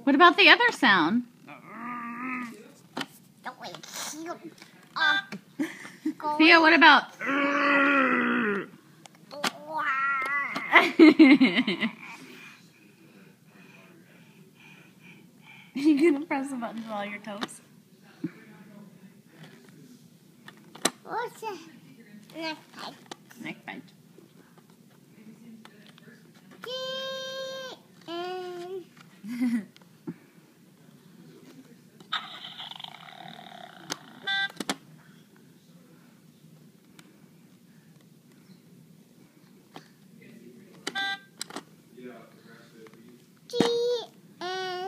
What about the other sound? Theo, what about? Are you gonna press the buttons with all your toes? What's that? Neck bite. Neck bite. G-N